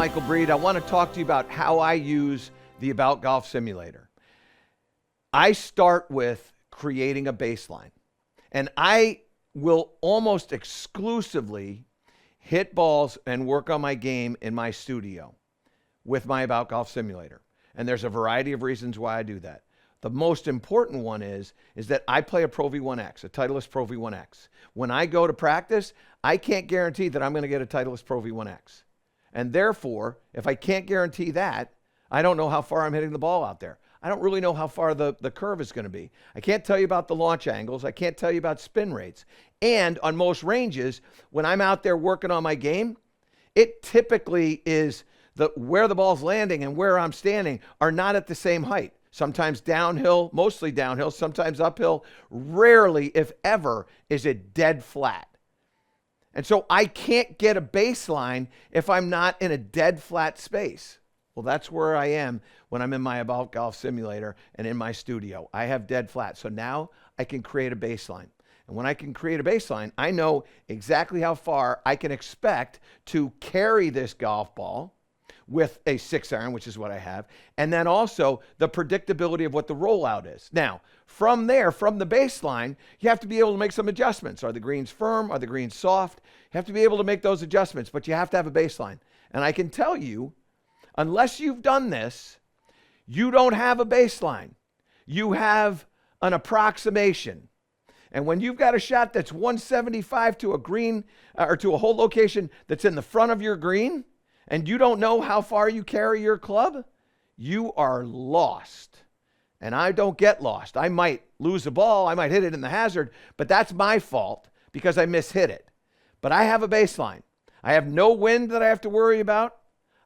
Michael Breed. I want to talk to you about how I use the About Golf Simulator. I start with creating a baseline, and I will almost exclusively hit balls and work on my game in my studio with my About Golf Simulator. And there's a variety of reasons why I do that. The most important one is that I play a Pro V1X, a Titleist Pro V1X. When I go to practice, I can't guarantee that I'm going to get a Titleist Pro V1X. And therefore, if I can't guarantee that, I don't know how far I'm hitting the ball out there. I don't really know how far the curve is going to be. I can't tell you about the launch angles. I can't tell you about spin rates. And on most ranges, when I'm out there working on my game, it typically is where the ball's landing and where I'm standing are not at the same height. Sometimes downhill, mostly downhill, sometimes uphill. Rarely, if ever, is it dead flat. And so I can't get a baseline if I'm not in a dead flat space. Well, that's where I am when I'm in my About Golf Simulator and in my studio. I have dead flat. So now I can create a baseline. And when I can create a baseline, I know exactly how far I can expect to carry this golf ball with a 6-iron, which is what I have, and then also the predictability of what the rollout is. Now, from there, from the baseline, you have to be able to make some adjustments. Are the greens firm? Are the greens soft? You have to be able to make those adjustments, but you have to have a baseline. And I can tell you, unless you've done this, you don't have a baseline. You have an approximation. And when you've got a shot that's 175 to a green or to a hole location that's in the front of your green, and you don't know how far you carry your club, you are lost. And I don't get lost. I might lose a ball, I might hit it in the hazard, but that's my fault because I mishit it. But I have a baseline. I have no wind that I have to worry about.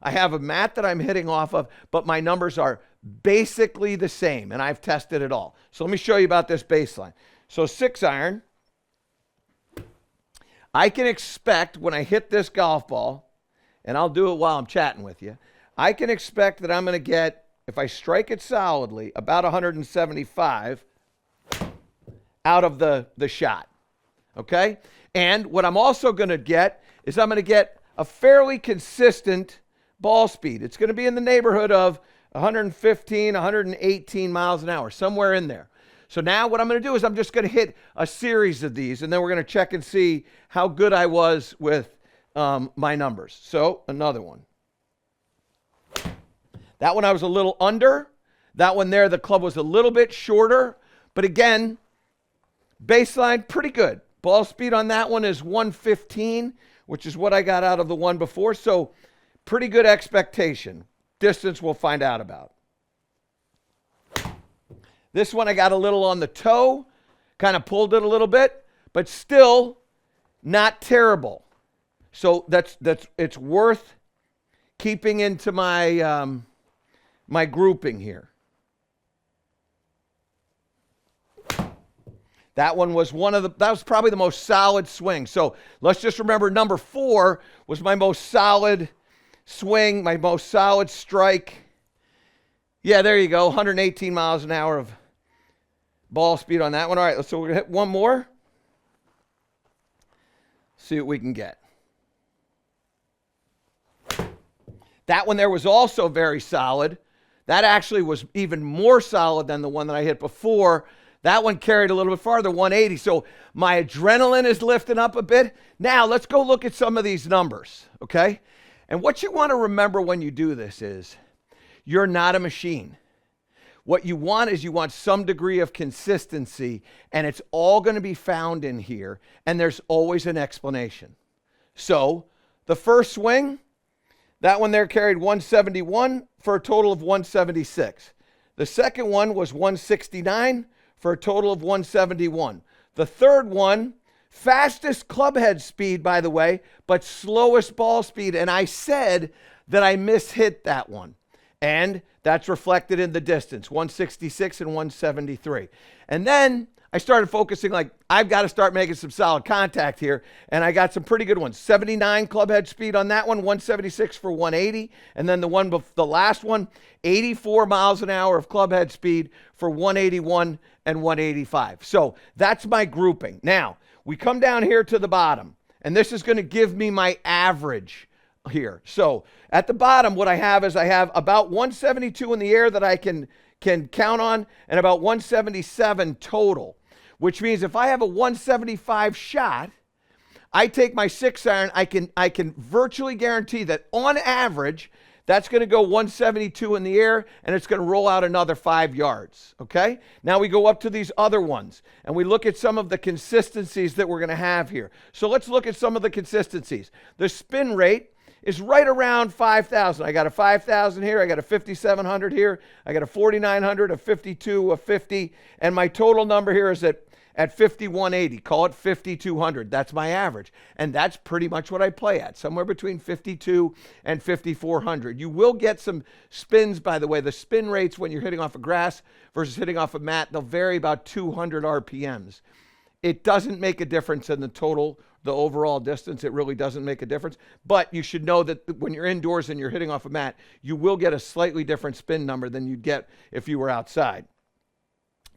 I have a mat that I'm hitting off of, but my numbers are basically the same, and I've tested it all. So let me show you about this baseline. So 6-iron, I can expect when I hit this golf ball, and I'll do it while I'm chatting with you, I can expect that I'm going to get, if I strike it solidly, about 175 out of the shot, okay? And what I'm also going to get is I'm going to get a fairly consistent ball speed. It's going to be in the neighborhood of 115, 118 miles an hour, somewhere in there. So now what I'm going to do is I'm just going to hit a series of these, and then we're going to check and see how good I was with my numbers. So another one. That one I was a little under. That one there, the club was a little bit shorter. But again, baseline, pretty good. Ball speed on that one is 115, which is what I got out of the one before. So pretty good expectation. Distance we'll find out about. This one I got a little on the toe, kind of pulled it a little bit, but still not terrible. So it's worth keeping into my my grouping here. That one was that was probably the most solid swing. So let's just remember number 4 was my most solid swing, my most solid strike. Yeah, there you go, 118 miles an hour of ball speed on that one. All right, so we're going to hit one more. See what we can get. That one there was also very solid. That actually was even more solid than the one that I hit before. That one carried a little bit farther, 180. So my adrenaline is lifting up a bit. Now let's go look at some of these numbers, okay? And what you want to remember when you do this is you're not a machine. What you want is you want some degree of consistency, and it's all going to be found in here, and there's always an explanation. So the first swing, that one there carried 171 for a total of 176. The second one was 169 for a total of 171. The third one, fastest clubhead speed, by the way, but slowest ball speed. And I said that I mishit that one. And that's reflected in the distance, 166 and 173. And then I started focusing like, I've got to start making some solid contact here. And I got some pretty good ones. 79 clubhead speed on that one, 176 for 180. And then the last one, 84 miles an hour of clubhead speed for 181 and 185. So that's my grouping. Now, we come down here to the bottom. And this is going to give me my average here. So at the bottom, what I have is I have about 172 in the air that I can count on, and about 177 total, which means if I have a 175 shot, I take my 6-iron, I can virtually guarantee that on average, that's going to go 172 in the air, and it's going to roll out another 5 yards, okay? Now we go up to these other ones, and we look at some of the consistencies that we're going to have here. So let's look at some of the consistencies. The spin rate is right around 5,000. I got a 5,000 here, I got a 5,700 here, I got a 4,900, a 52, a 50, and my total number here is at 5,180, call it 5,200. That's my average. And that's pretty much what I play at, somewhere between 52 and 5,400. You will get some spins, by the way. The spin rates when you're hitting off of grass versus hitting off of mat, they'll vary about 200 RPMs. It doesn't make a difference in the overall distance. It really doesn't make a difference. But you should know that when you're indoors and you're hitting off a mat, you will get a slightly different spin number than you'd get if you were outside.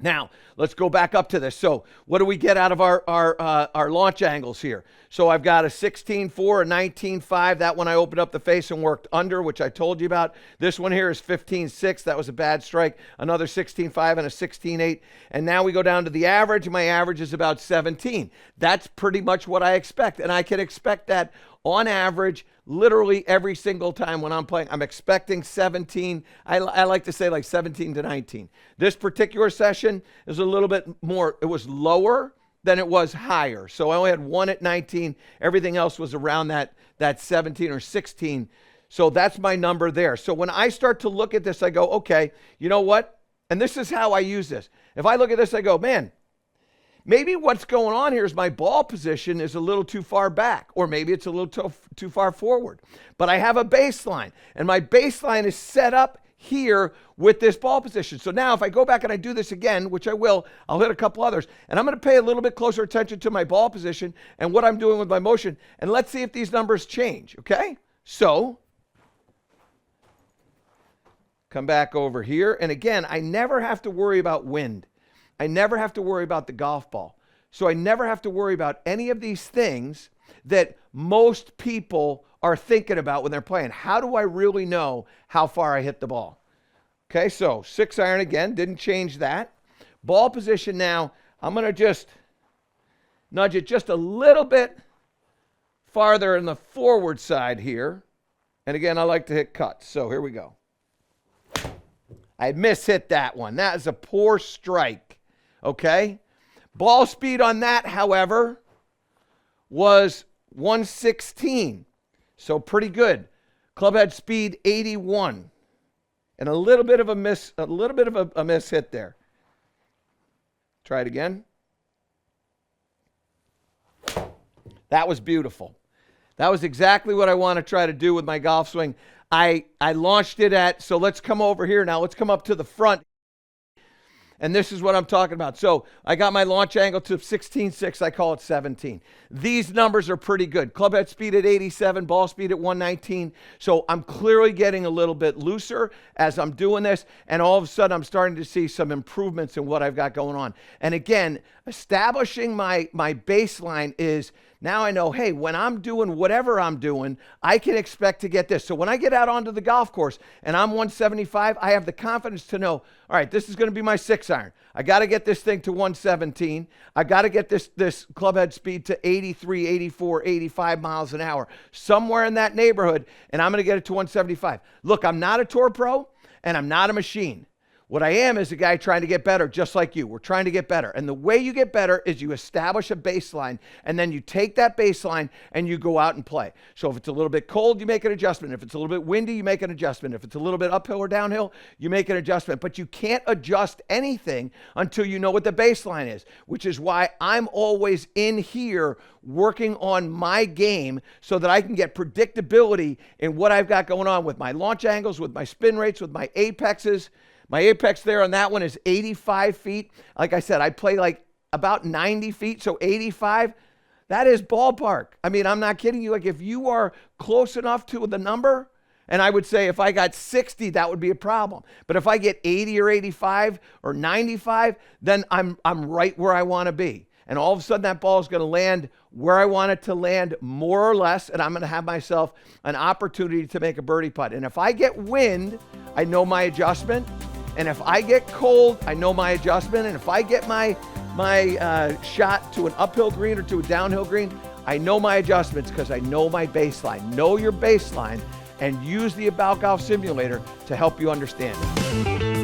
Now, let's go back up to this. So what do we get out of our launch angles here? So I've got a 16.4, a 19.5. That one I opened up the face and worked under, which I told you about. This one here is 15.6. That was a bad strike. Another 16.5 and a 16.8. And now we go down to the average. My average is about 17. That's pretty much what I expect. And I can expect that on average, literally every single time when I'm playing. I'm expecting 17. I like to say like 17 to 19. This particular session is a little bit more, it was lower than it was higher. So I only had one at 19. Everything else was around that 17 or 16. So that's my number there. So when I start to look at this, I go, okay, you know what? And this is how I use this. If I look at this, I go, man, maybe what's going on here is my ball position is a little too far back, or maybe it's a little too far forward. But I have a baseline, and my baseline is set up here with this ball position. So now if I go back and I do this again, which I will, I'll hit a couple others, and I'm going to pay a little bit closer attention to my ball position and what I'm doing with my motion, and let's see if these numbers change, okay? So come back over here, and again, I never have to worry about wind. I never have to worry about the golf ball. So I never have to worry about any of these things that most people are thinking about when they're playing. How do I really know how far I hit the ball? Okay, so 6-iron again, didn't change that. Ball position now, I'm going to just nudge it just a little bit farther in the forward side here. And again, I like to hit cuts. So here we go. I mishit that one. That is a poor strike. Okay? Ball speed on that, however, was 116. So pretty good. Clubhead speed 81. And a little bit of a miss hit there. Try it again. That was beautiful. That was exactly what I want to try to do with my golf swing. I launched it at, so let's come over here now. Let's come up to the front. And this is what I'm talking about. So I got my launch angle to 16.6. I call it 17. These numbers are pretty good. Clubhead speed at 87, ball speed at 119. So I'm clearly getting a little bit looser as I'm doing this. And all of a sudden, I'm starting to see some improvements in what I've got going on. And again, establishing my baseline is now I know, hey, when I'm doing whatever I'm doing, I can expect to get this. So when I get out onto the golf course and I'm 175, I have the confidence to know, all right, this is going to be my 6-iron. I got to get this thing to 117. I got to get this clubhead speed to 83, 84, 85 miles an hour, somewhere in that neighborhood, and I'm going to get it to 175. Look, I'm not a tour pro, and I'm not a machine. What I am is a guy trying to get better, just like you. We're trying to get better. And the way you get better is you establish a baseline, and then you take that baseline and you go out and play. So if it's a little bit cold, you make an adjustment. If it's a little bit windy, you make an adjustment. If it's a little bit uphill or downhill, you make an adjustment. But you can't adjust anything until you know what the baseline is, which is why I'm always in here working on my game so that I can get predictability in what I've got going on with my launch angles, with my spin rates, with my apexes. My apex there on that one is 85 feet. Like I said, I play like about 90 feet, so 85, that is ballpark. I mean, I'm not kidding you. Like if you are close enough to the number, and I would say if I got 60, that would be a problem. But if I get 80 or 85 or 95, then I'm right where I want to be. And all of a sudden that ball is going to land where I want it to land, more or less, and I'm going to have myself an opportunity to make a birdie putt. And if I get wind, I know my adjustment. And if I get cold, I know my adjustment. And if I get my shot to an uphill green or to a downhill green, I know my adjustments because I know my baseline. Know your baseline and use the aboutGOLF simulator to help you understand it.